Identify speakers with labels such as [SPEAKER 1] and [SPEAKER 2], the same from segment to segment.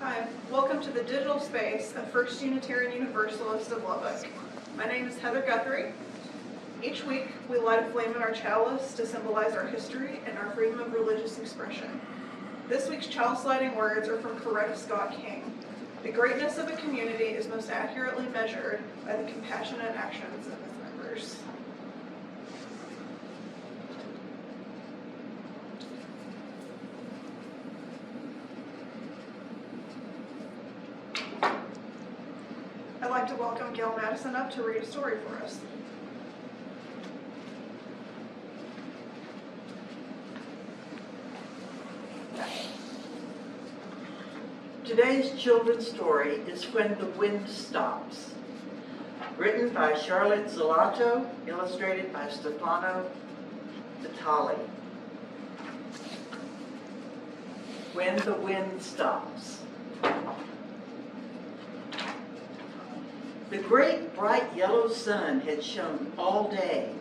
[SPEAKER 1] Hi, welcome to the digital space of First Unitarian Universalist of Lubbock. My name is Heather Guthrie. Each week, we light a flame in our chalice to symbolize our history and our freedom of religious expression. This week's chalice lighting words are from Coretta Scott King. The greatness of a community is most accurately measured by the compassionate actions of its members. I'd like to welcome Gail Madison up to read a story for us.
[SPEAKER 2] Today's children's story is When the Wind Stops, written by Charlotte Zalato, illustrated by Stefano Vitali. When the Wind Stops. The great bright yellow sun had shone all day,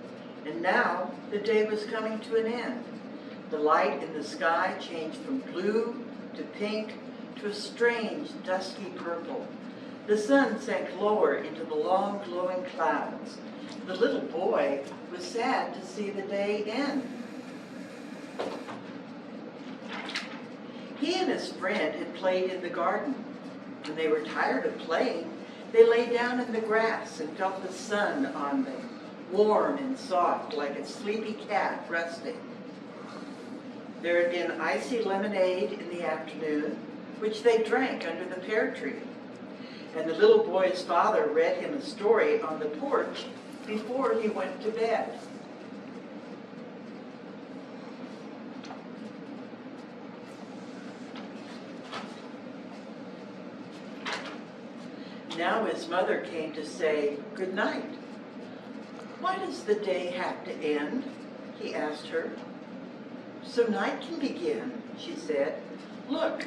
[SPEAKER 2] and now the day was coming to an end. The light in the sky changed from blue to pink to a strange dusky purple. The sun sank lower into the long glowing clouds. The little boy was sad to see the day end. He and his friend had played in the garden. When they were tired of playing, they lay down in the grass and felt the sun on them, warm and soft like a sleepy cat resting. There had been icy lemonade in the afternoon, which they drank under the pear tree. And the little boy's father read him a story on the porch before he went to bed. Now his mother came to say good night. Why does the day have to end? He asked her. So night can begin, she said. Look.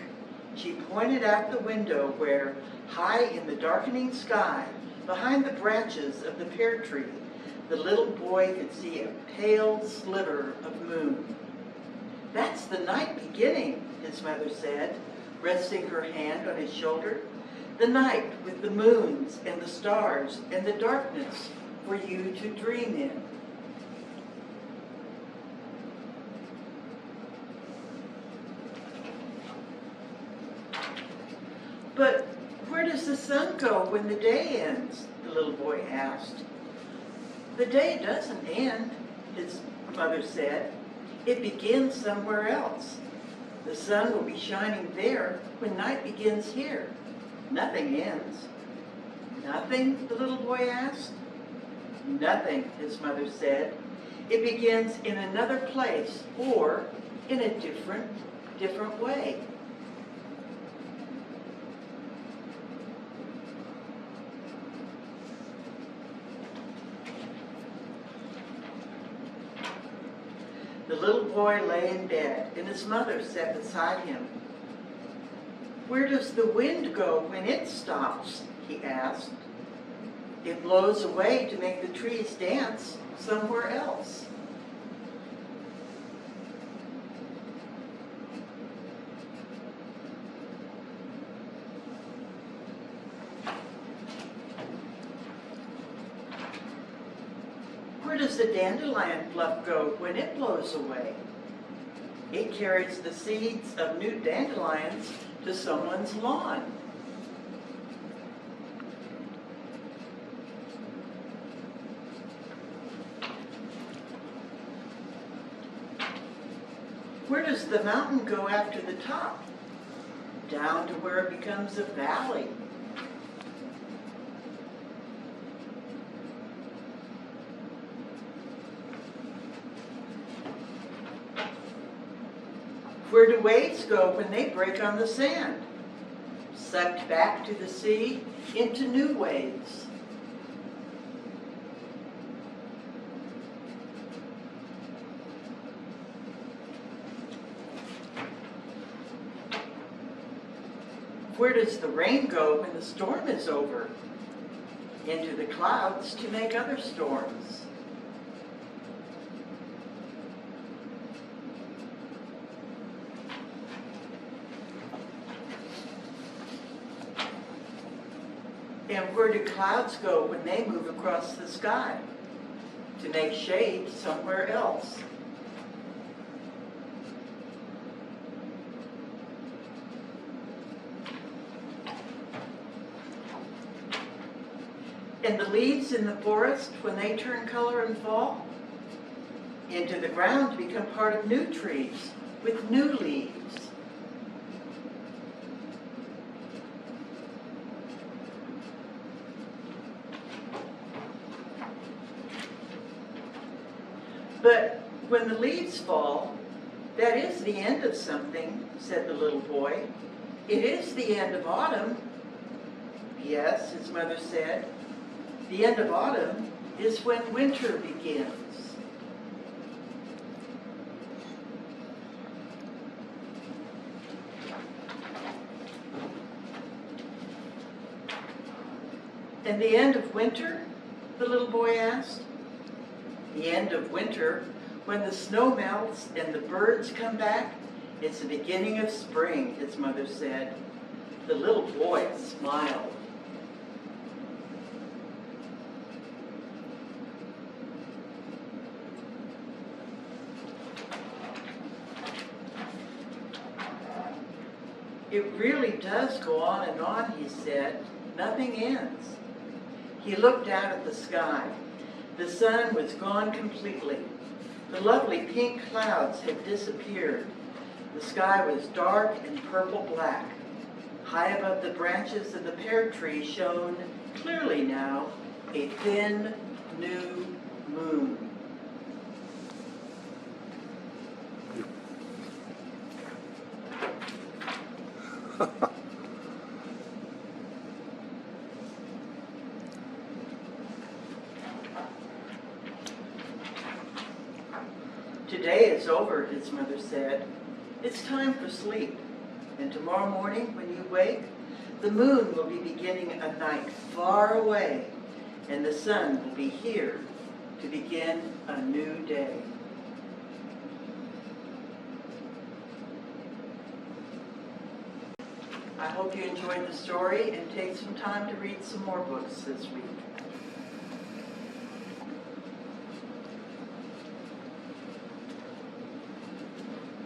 [SPEAKER 2] She pointed out the window where, high in the darkening sky, behind the branches of the pear tree, the little boy could see a pale sliver of moon. That's the night beginning, his mother said, resting her hand on his shoulder. The night with the moons and the stars and the darkness for you to dream in. But where does the sun go when the day ends? The little boy asked. The day doesn't end, his mother said. It begins somewhere else. The sun will be shining there when night begins here. Nothing ends. Nothing? The little boy asked. Nothing, his mother said. It begins in another place or in a different way. The little boy lay in bed, and his mother sat beside him. Where does the wind go when it stops? He asked. It blows away to make the trees dance somewhere else. Where does the dandelion fluff go when it blows away? It carries the seeds of new dandelions to someone's lawn. Where does the mountain go after the top? Down to where it becomes a valley. Where do waves go when they break on the sand? Sucked back to the sea into new waves. Where does the rain go when the storm is over? Into the clouds to make other storms. And where do clouds go when they move across the sky? To make shade somewhere else. And the leaves in the forest, when they turn color and fall into the ground, to become part of new trees with new leaves. But when the leaves fall, that is the end of something, said the little boy. It is the end of autumn. Yes, his mother said. The end of autumn is when winter begins. And the end of winter? The little boy asked. The end of winter, when the snow melts and the birds come back, it's the beginning of spring, his mother said. The little boy smiled. It really does go on, he said. Nothing ends. He looked out at the sky. The sun was gone completely. The lovely pink clouds had disappeared. The sky was dark and purple-black. High above the branches of the pear tree shone clearly now a thin, new moon. Today is over, his mother said. It's time for sleep. And tomorrow morning, when you wake, the moon will be beginning a night far away, and the sun will be here to begin a new day. I hope you enjoyed the story and take some time to read some more books this week.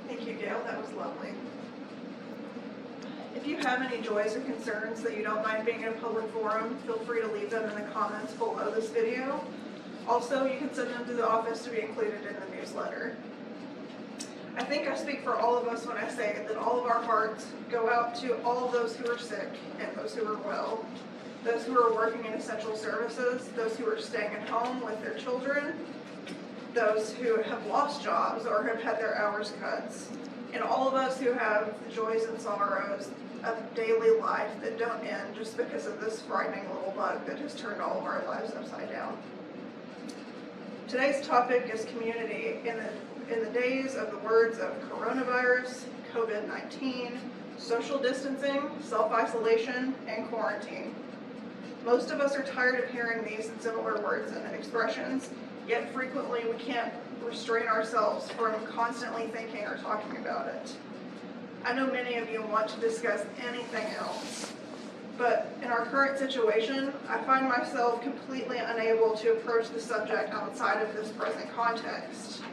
[SPEAKER 1] Thank you, Gail. That was lovely. If you have any joys or concerns that you don't mind being in a public forum, feel free to leave them in the comments below this video. Also, you can send them to the office to be included in the newsletter. I think I speak for all of us when I say that all of our hearts go out to all those who are sick and those who are well, those who are working in essential services, those who are staying at home with their children, those who have lost jobs or have had their hours cut, and all of us who have the joys and sorrows of daily life that don't end just because of this frightening little bug that has turned all of our lives upside down. Today's topic is community in the days of the words of coronavirus, COVID-19, social distancing, self-isolation, and quarantine. Most of us are tired of hearing these and similar words and expressions, yet frequently we can't restrain ourselves from constantly thinking or talking about it. I know many of you want to discuss anything else, but in our current situation, I find myself completely unable to approach the subject outside of this present context.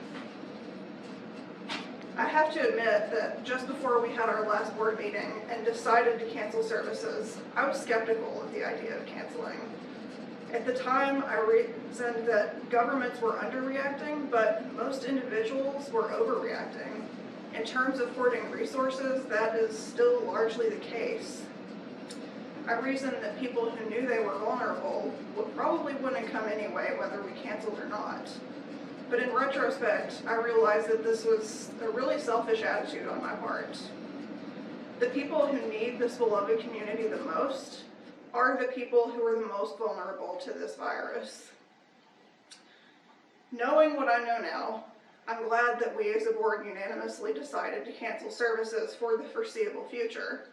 [SPEAKER 1] I have to admit that just before we had our last board meeting and decided to cancel services, I was skeptical of the idea of canceling. At the time, I reasoned that governments were underreacting, but most individuals were overreacting. In terms of hoarding resources, that is still largely the case. I reasoned that people who knew they were vulnerable probably wouldn't come anyway, whether we canceled or not. But in retrospect, I realized that this was a really selfish attitude on my part. The people who need this beloved community the most are the people who are the most vulnerable to this virus. Knowing what I know now, I'm glad that we as a board unanimously decided to cancel services for the foreseeable future.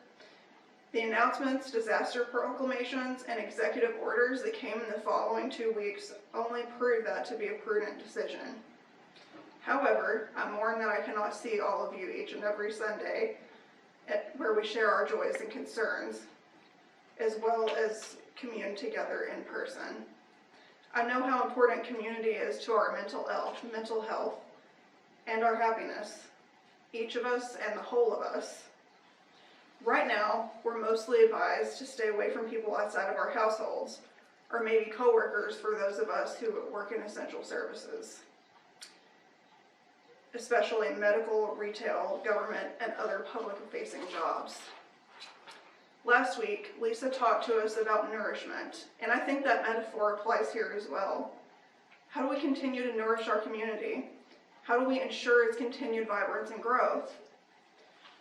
[SPEAKER 1] The announcements, disaster proclamations, and executive orders that came in the following 2 weeks only prove that to be a prudent decision. However, I mourn that I cannot see all of you each and every Sunday where we share our joys and concerns, as well as commune together in person. I know how important community is to our mental health, and our happiness, each of us and the whole of us. Right now, we're mostly advised to stay away from people outside of our households, or maybe coworkers for those of us who work in essential services, especially medical, retail, government, and other public-facing jobs. Last week, Lisa talked to us about nourishment, and I think that metaphor applies here as well. How do we continue to nourish our community? How do we ensure its continued vibrance and growth?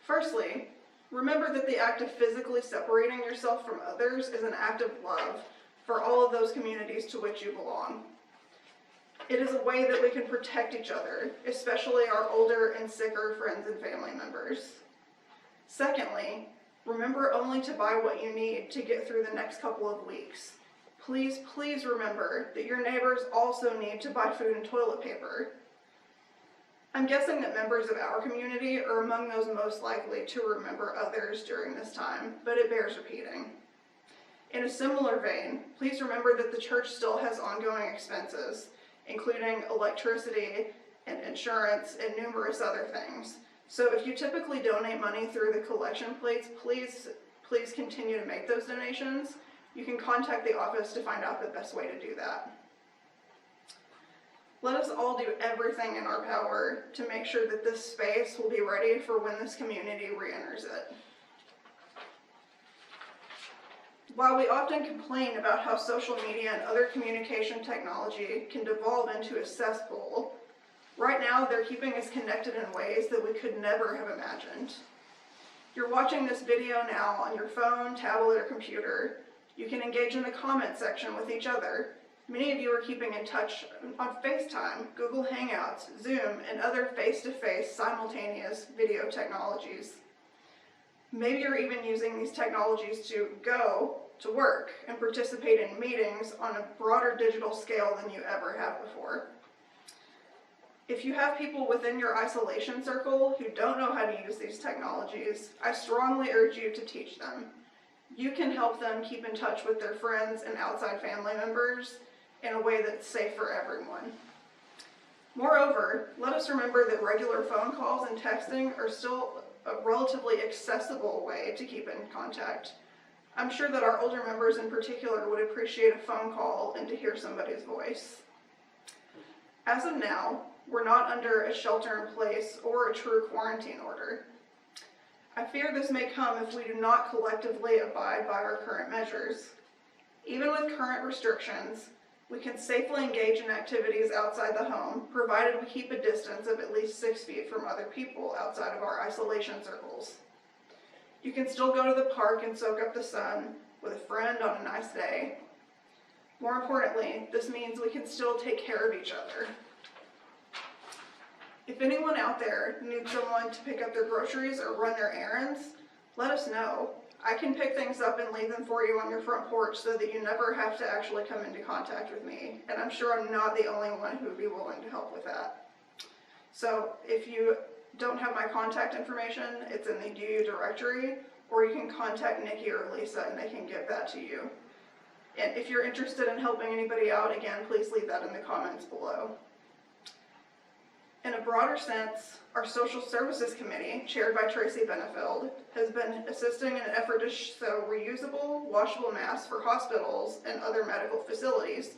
[SPEAKER 1] Firstly, remember that the act of physically separating yourself from others is an act of love for all of those communities to which you belong. It is a way that we can protect each other, especially our older and sicker friends and family members. Secondly, remember only to buy what you need to get through the next couple of weeks. Please, please remember that your neighbors also need to buy food and toilet paper. I'm guessing that members of our community are among those most likely to remember others during this time, but it bears repeating. In a similar vein, please remember that the church still has ongoing expenses, including electricity and insurance and numerous other things. So if you typically donate money through the collection plates, please continue to make those donations. You can contact the office to find out the best way to do that. Let us all do everything in our power to make sure that this space will be ready for when this community re-enters it. While we often complain about how social media and other communication technology can devolve into a cesspool, right now they're keeping us connected in ways that we could never have imagined. You're watching this video now on your phone, tablet, or computer. You can engage in the comment section with each other. Many of you are keeping in touch on FaceTime, Google Hangouts, Zoom, and other face-to-face simultaneous video technologies. Maybe you're even using these technologies to go to work and participate in meetings on a broader digital scale than you ever have before. If you have people within your isolation circle who don't know how to use these technologies, I strongly urge you to teach them. You can help them keep in touch with their friends and outside family members in a way that's safe for everyone. Moreover, let us remember that regular phone calls and texting are still a relatively accessible way to keep in contact. I'm sure that our older members in particular would appreciate a phone call and to hear somebody's voice. As of now, we're not under a shelter-in-place or a true quarantine order. I fear this may come if we do not collectively abide by our current measures. Even with current restrictions, we can safely engage in activities outside the home, provided we keep a distance of at least 6 feet from other people outside of our isolation circles. You can still go to the park and soak up the sun with a friend on a nice day. More importantly, this means we can still take care of each other. If anyone out there needs someone to pick up their groceries or run their errands, let us know. I can pick things up and leave them for you on your front porch so that you never have to actually come into contact with me. And I'm sure I'm not the only one who would be willing to help with that. So if you don't have my contact information, it's in the UU directory, or you can contact Nikki or Lisa and they can give that to you. And if you're interested in helping anybody out, again, please leave that in the comments below. In a broader sense, our Social Services Committee, chaired by Tracy Benefeld, has been assisting in an effort to sew reusable, washable masks for hospitals and other medical facilities,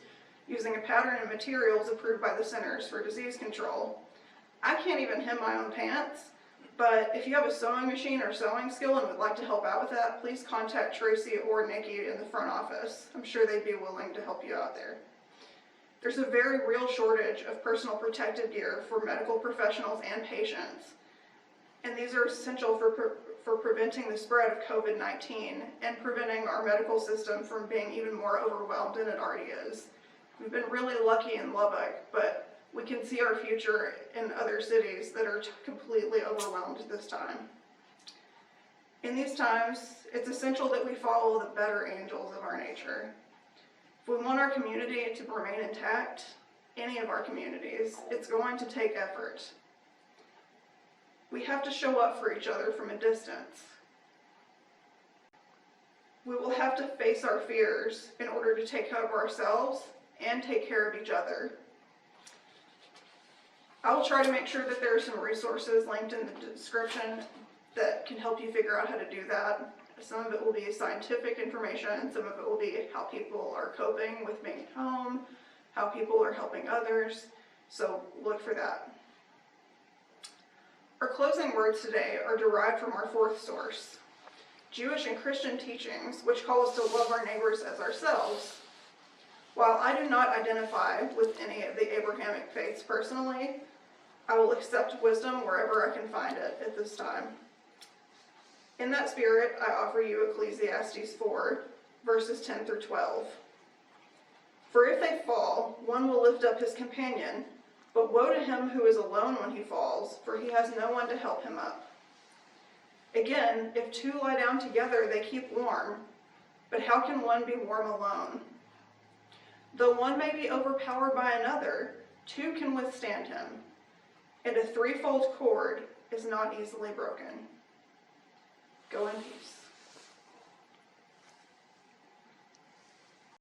[SPEAKER 1] using a pattern and materials approved by the Centers for Disease Control. I can't even hem my own pants, but if you have a sewing machine or sewing skill and would like to help out with that, please contact Tracy or Nikki in the front office. I'm sure they'd be willing to help you out there. There's a very real shortage of personal protective gear for medical professionals and patients, and these are essential for preventing the spread of COVID-19 and preventing our medical system from being even more overwhelmed than it already is. We've been really lucky in Lubbock, but we can see our future in other cities that are completely overwhelmed at this time. In these times, it's essential that we follow the better angels of our nature. If we want our community to remain intact, any of our communities, it's going to take effort. We have to show up for each other from a distance. We will have to face our fears in order to take care of ourselves and take care of each other. I will try to make sure that there are some resources linked in the description that can help you figure out how to do that. Some of it will be scientific information, some of it will be how people are coping with being at home, how people are helping others, so look for that. Our closing words today are derived from our fourth source, Jewish and Christian teachings, which call us to love our neighbors as ourselves. While I do not identify with any of the Abrahamic faiths personally, I will accept wisdom wherever I can find it at this time. In that spirit, I offer you Ecclesiastes 4, verses 10 through 12. For if they fall, one will lift up his companion, but woe to him who is alone when he falls, for he has no one to help him up. Again, if two lie down together, they keep warm, but how can one be warm alone? Though one may be overpowered by another, two can withstand him, and a threefold cord is not easily broken. Go in peace.